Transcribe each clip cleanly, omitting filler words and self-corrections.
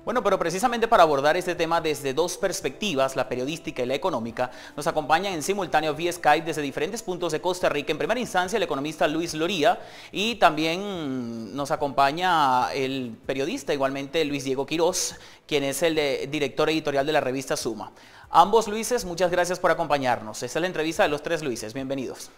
Bueno, pero precisamente para abordar este tema desde dos perspectivas, la periodística y la económica, nos acompañan en simultáneo vía Skype desde diferentes puntos de Costa Rica. En primera instancia, el economista Luis Loría, y también nos acompaña el periodista, igualmente Luis Diego Quirós, quien es el director editorial de la revista Suma. Ambos Luises, muchas gracias por acompañarnos. Esta es la entrevista de los tres Luises. Bienvenidos.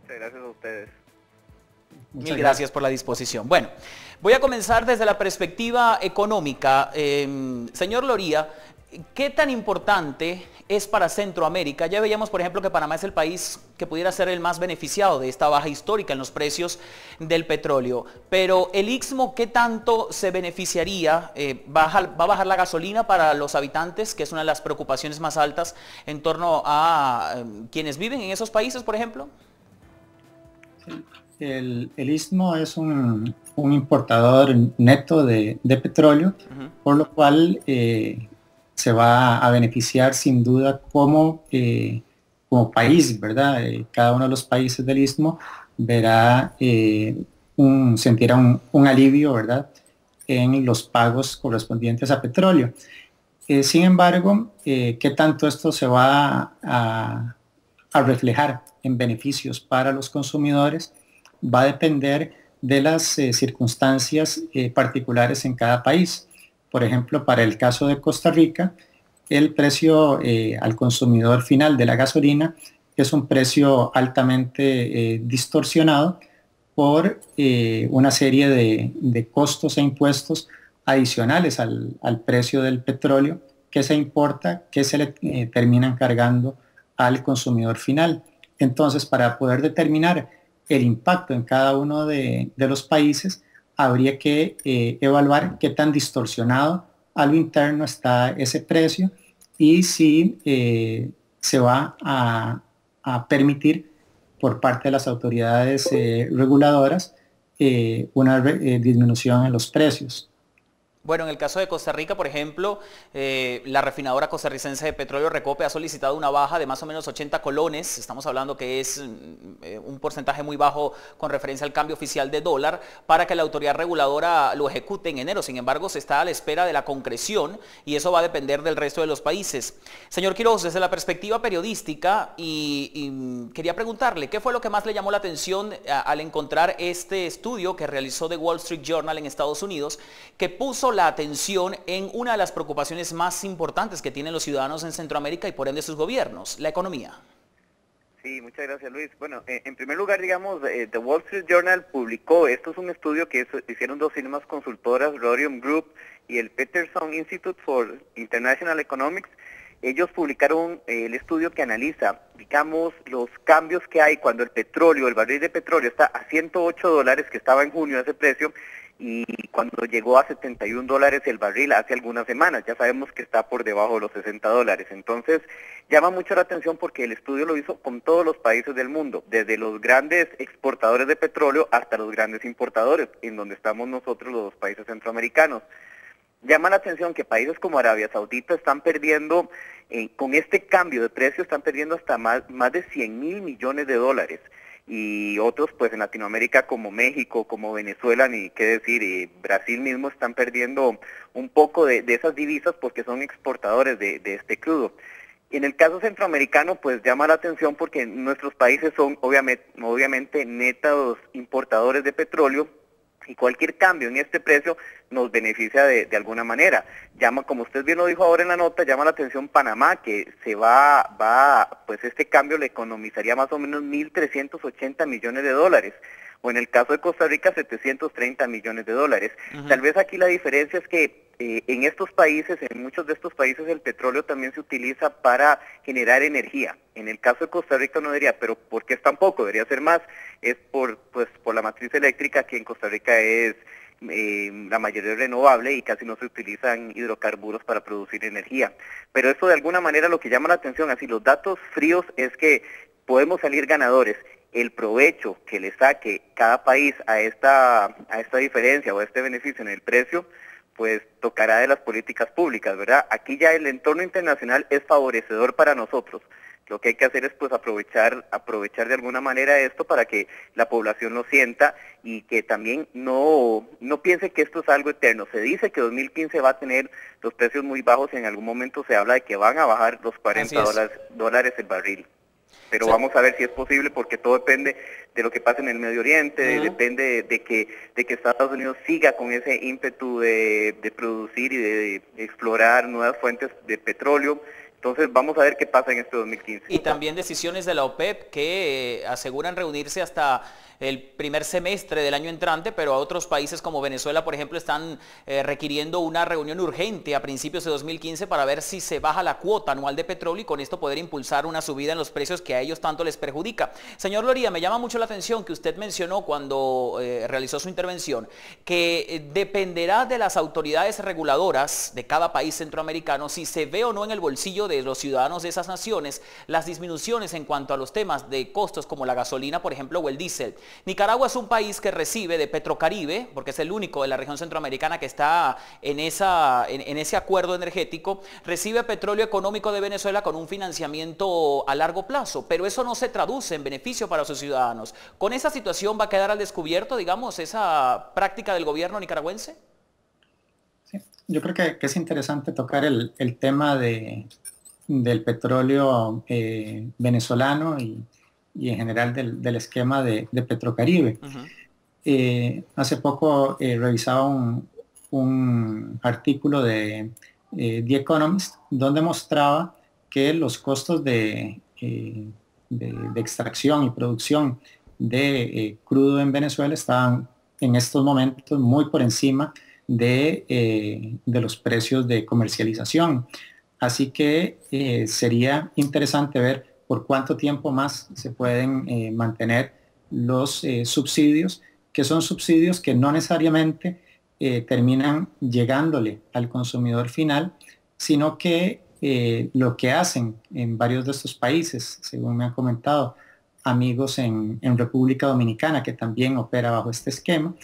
Muchas gracias a ustedes. Mil gracias por la disposición. Bueno, voy a comenzar desde la perspectiva económica. Señor Loría, ¿qué tan importante es para Centroamérica? Ya veíamos, por ejemplo, que Panamá es el país que pudiera ser el más beneficiado de esta baja histórica en los precios del petróleo. Pero el Istmo, ¿qué tanto se beneficiaría? ¿Va a bajar la gasolina para los habitantes, que es una de las preocupaciones más altas en torno a quienes viven en esos países, por ejemplo? Sí. El Istmo es un importador neto de petróleo, por lo cual se va a beneficiar sin duda como país, ¿verdad? Cada uno de los países del Istmo verá, sentirá un alivio, ¿verdad?, en los pagos correspondientes a petróleo. Sin embargo, ¿qué tanto esto se va a reflejar en beneficios para los consumidores? Va a depender de las circunstancias particulares en cada país. Por ejemplo, para el caso de Costa Rica, el precio al consumidor final de la gasolina es un precio altamente distorsionado por una serie de costos e impuestos adicionales al precio del petróleo que se importa, que se le terminan cargando al consumidor final. Entonces, para poder determinar el impacto en cada uno de los países, habría que evaluar qué tan distorsionado a lo interno está ese precio y si se va a permitir por parte de las autoridades reguladoras una disminución en los precios. Bueno, en el caso de Costa Rica, por ejemplo, la refinadora costarricense de petróleo Recope ha solicitado una baja de más o menos 80 colones, estamos hablando que es un porcentaje muy bajo con referencia al cambio oficial de dólar, para que la autoridad reguladora lo ejecute en enero. Sin embargo, se está a la espera de la concreción y eso va a depender del resto de los países. Señor Quirós, desde la perspectiva periodística, y quería preguntarle, ¿qué fue lo que más le llamó la atención al encontrar este estudio que realizó The Wall Street Journal en Estados Unidos, que puso la atención en una de las preocupaciones más importantes que tienen los ciudadanos en Centroamérica y por ende sus gobiernos, la economía? Sí, muchas gracias, Luis. Bueno, en primer lugar, digamos, The Wall Street Journal publicó, esto es un estudio que hicieron dos firmas consultoras, Rhodium Group y el Peterson Institute for International Economics. Ellos publicaron el estudio que analiza, digamos, los cambios que hay cuando el petróleo, el barril de petróleo está a $108, que estaba en junio ese precio, y cuando llegó a $71 el barril hace algunas semanas. Ya sabemos que está por debajo de los $60. Entonces, llama mucho la atención porque el estudio lo hizo con todos los países del mundo, desde los grandes exportadores de petróleo hasta los grandes importadores, en donde estamos nosotros los países centroamericanos. Llama la atención que países como Arabia Saudita están perdiendo, con este cambio de precio, están perdiendo hasta más de 100.000 millones de dólares. Y otros, pues en Latinoamérica como México, como Venezuela, ni qué decir, Brasil mismo, están perdiendo un poco de esas divisas porque son exportadores de este crudo. En el caso centroamericano, pues llama la atención porque nuestros países son obviamente netos importadores de petróleo, y cualquier cambio en este precio nos beneficia de alguna manera. Llama, como usted bien lo dijo ahora en la nota, llama la atención Panamá, que pues este cambio le economizaría más o menos 1.380 millones de dólares. O en el caso de Costa Rica, 730 millones de dólares. Tal vez aquí la diferencia es que en estos países, en muchos de estos países, el petróleo también se utiliza para generar energía. En el caso de Costa Rica no diría, pero ¿por qué es tan poco? Debería ser más. Es por la matriz eléctrica, que en Costa Rica es la mayoría es renovable y casi no se utilizan hidrocarburos para producir energía. Pero eso de alguna manera lo que llama la atención, así los datos fríos, es que podemos salir ganadores. El provecho que le saque cada país a esta diferencia o a este beneficio en el precio, pues tocará de las políticas públicas, ¿verdad? Aquí ya el entorno internacional es favorecedor para nosotros. Lo que hay que hacer es pues aprovechar de alguna manera esto para que la población lo sienta y que también no piense que esto es algo eterno. Se dice que 2015 va a tener los precios muy bajos y en algún momento se habla de que van a bajar los 40 dólares el barril. Pero vamos a ver si es posible, porque todo depende de lo que pase en el Medio Oriente, depende de que Estados Unidos siga con ese ímpetu de producir y de explorar nuevas fuentes de petróleo. Entonces vamos a ver qué pasa en este 2015. Y también decisiones de la OPEP que aseguran reunirse hasta el primer semestre del año entrante, pero a otros países como Venezuela, por ejemplo, están requiriendo una reunión urgente a principios de 2015 para ver si se baja la cuota anual de petróleo y con esto poder impulsar una subida en los precios que a ellos tanto les perjudica. Señor Loría, me llama mucho la atención que usted mencionó cuando realizó su intervención que dependerá de las autoridades reguladoras de cada país centroamericano si se ve o no en el bolsillo de los ciudadanos de esas naciones las disminuciones en cuanto a los temas de costos como la gasolina, por ejemplo, o el diésel. Nicaragua es un país que recibe de Petrocaribe, porque es el único de la región centroamericana que está en ese acuerdo energético, recibe petróleo económico de Venezuela con un financiamiento a largo plazo, pero eso no se traduce en beneficio para sus ciudadanos. ¿Con esa situación va a quedar al descubierto, digamos, esa práctica del gobierno nicaragüense? Sí, yo creo que es interesante tocar el tema del petróleo venezolano y en general del esquema de Petrocaribe. Hace poco revisaba un artículo de The Economist donde mostraba que los costos de extracción y producción de crudo en Venezuela estaban en estos momentos muy por encima de los precios de comercialización. Así que sería interesante ver por cuánto tiempo más se pueden mantener los subsidios, que son subsidios que no necesariamente terminan llegándole al consumidor final, sino que lo que hacen en varios de estos países, según me han comentado amigos en República Dominicana, que también opera bajo este esquema,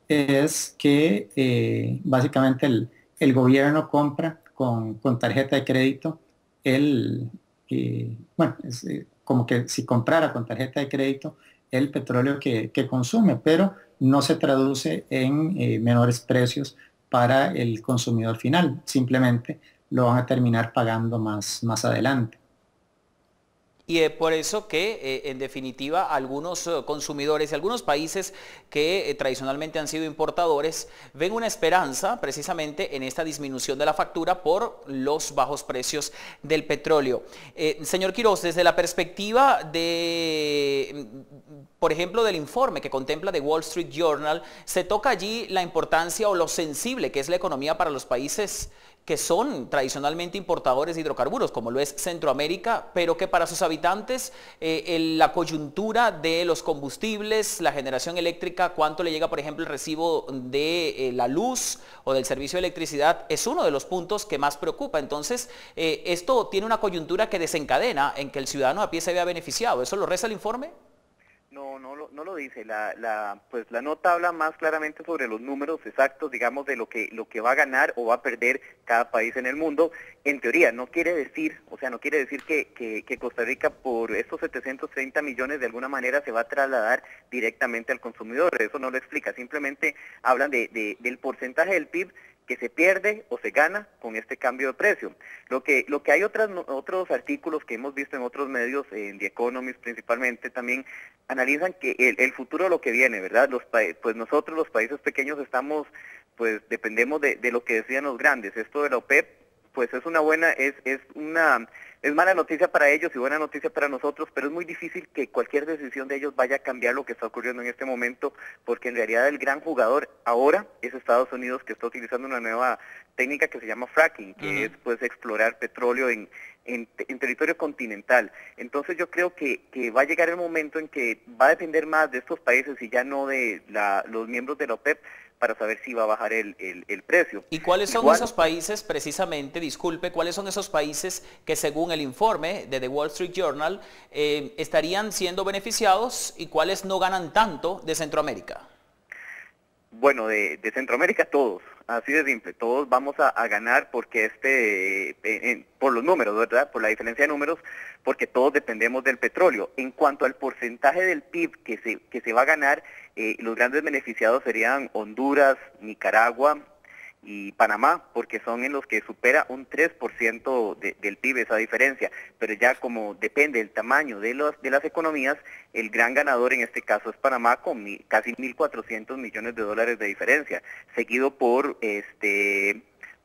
es que básicamente el gobierno compra con tarjeta de crédito es como que si comprara con tarjeta de crédito el petróleo que consume, pero no se traduce en menores precios para el consumidor final, simplemente lo van a terminar pagando más adelante. Y por eso que, en definitiva, algunos consumidores y algunos países que tradicionalmente han sido importadores ven una esperanza precisamente en esta disminución de la factura por los bajos precios del petróleo. Señor Quiroz, desde la perspectiva de, por ejemplo, del informe que contempla The Wall Street Journal, se toca allí la importancia o lo sensible que es la economía para los países que son tradicionalmente importadores de hidrocarburos, como lo es Centroamérica, pero que para sus habitantes la coyuntura de los combustibles, la generación eléctrica, cuánto le llega, por ejemplo, el recibo de la luz o del servicio de electricidad, es uno de los puntos que más preocupa. Entonces, esto tiene una coyuntura que desencadena en que el ciudadano a pie se vea beneficiado. ¿Eso lo reza el informe? No lo dice. Pues la nota habla más claramente sobre los números exactos, digamos, de lo que va a ganar o va a perder cada país en el mundo. En teoría, no quiere decir que Costa Rica por estos 730 millones de alguna manera se va a trasladar directamente al consumidor. Eso no lo explica. Simplemente hablan del porcentaje del PIB que se pierde o se gana con este cambio de precio. Lo que hay otros artículos que hemos visto en otros medios, en The Economist principalmente, también analizan que el futuro de lo que viene, ¿verdad? Pues nosotros los países pequeños dependemos de lo que decían los grandes. Esto de la OPEP, pues es mala noticia para ellos y buena noticia para nosotros, pero es muy difícil que cualquier decisión de ellos vaya a cambiar lo que está ocurriendo en este momento, porque en realidad el gran jugador ahora es Estados Unidos, que está utilizando una nueva técnica que se llama fracking, que es pues explorar petróleo en territorio continental. Entonces yo creo que va a llegar el momento en que va a depender más de estos países y ya no de los miembros de la OPEP, para saber si va a bajar el precio. ¿Y cuáles son esos países, precisamente, cuáles son esos países que según el informe de The Wall Street Journal estarían siendo beneficiados y cuáles no ganan tanto de Centroamérica? Bueno, de Centroamérica todos. así de simple, todos vamos a ganar porque por los números, ¿verdad? Por la diferencia de números, porque todos dependemos del petróleo. En cuanto al porcentaje del PIB que se va a ganar, los grandes beneficiados serían Honduras, Nicaragua y Panamá, porque son en los que supera un 3% del PIB esa diferencia, pero ya como depende del tamaño de las economías, el gran ganador en este caso es Panamá con casi 1.400 millones de dólares de diferencia, seguido por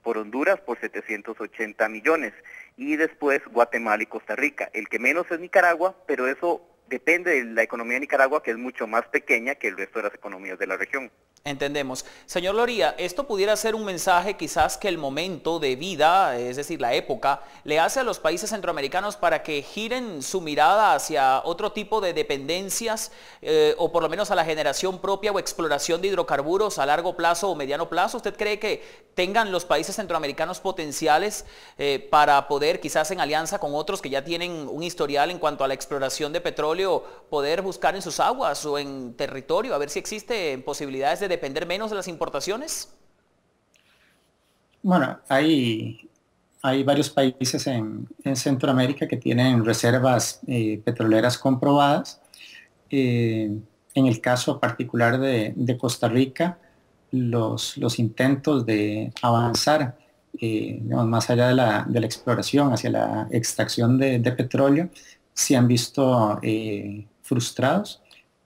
Honduras por 780 millones y después Guatemala y Costa Rica. El que menos es Nicaragua, pero eso depende de la economía de Nicaragua, que es mucho más pequeña que el resto de las economías de la región. Entendemos. Señor Loría, esto pudiera ser un mensaje quizás que el momento de vida, es decir, la época, le hace a los países centroamericanos para que giren su mirada hacia otro tipo de dependencias o por lo menos a la generación propia o exploración de hidrocarburos a largo plazo o mediano plazo. ¿Usted cree que tengan los países centroamericanos potenciales para poder, quizás en alianza con otros que ya tienen un historial en cuanto a la exploración de petróleo, poder buscar en sus aguas o en territorio, a ver si existen posibilidades de depender menos de las importaciones? Bueno, hay varios países en Centroamérica que tienen reservas petroleras comprobadas. En el caso particular de Costa Rica, los intentos de avanzar digamos, más allá de la exploración hacia la extracción de petróleo se han visto frustrados.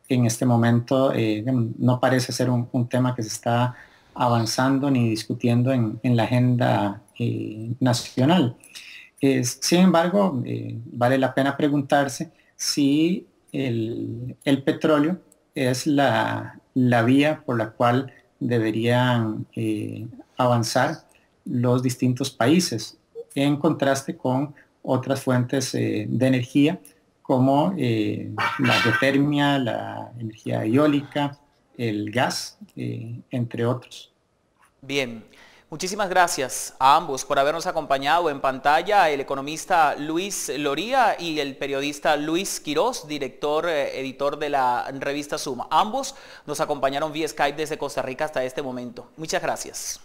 En este momento no parece ser un tema que se está avanzando ni discutiendo en la agenda nacional. Sin embargo, vale la pena preguntarse si el petróleo es la vía por la cual deberían avanzar los distintos países, en contraste con otras fuentes de energía como la geotermia, la energía eólica, el gas, entre otros. Bien, muchísimas gracias a ambos por habernos acompañado en pantalla, el economista Luis Loría y el periodista Luis Quiroz, director, editor de la revista Suma. Ambos nos acompañaron vía Skype desde Costa Rica hasta este momento. Muchas gracias.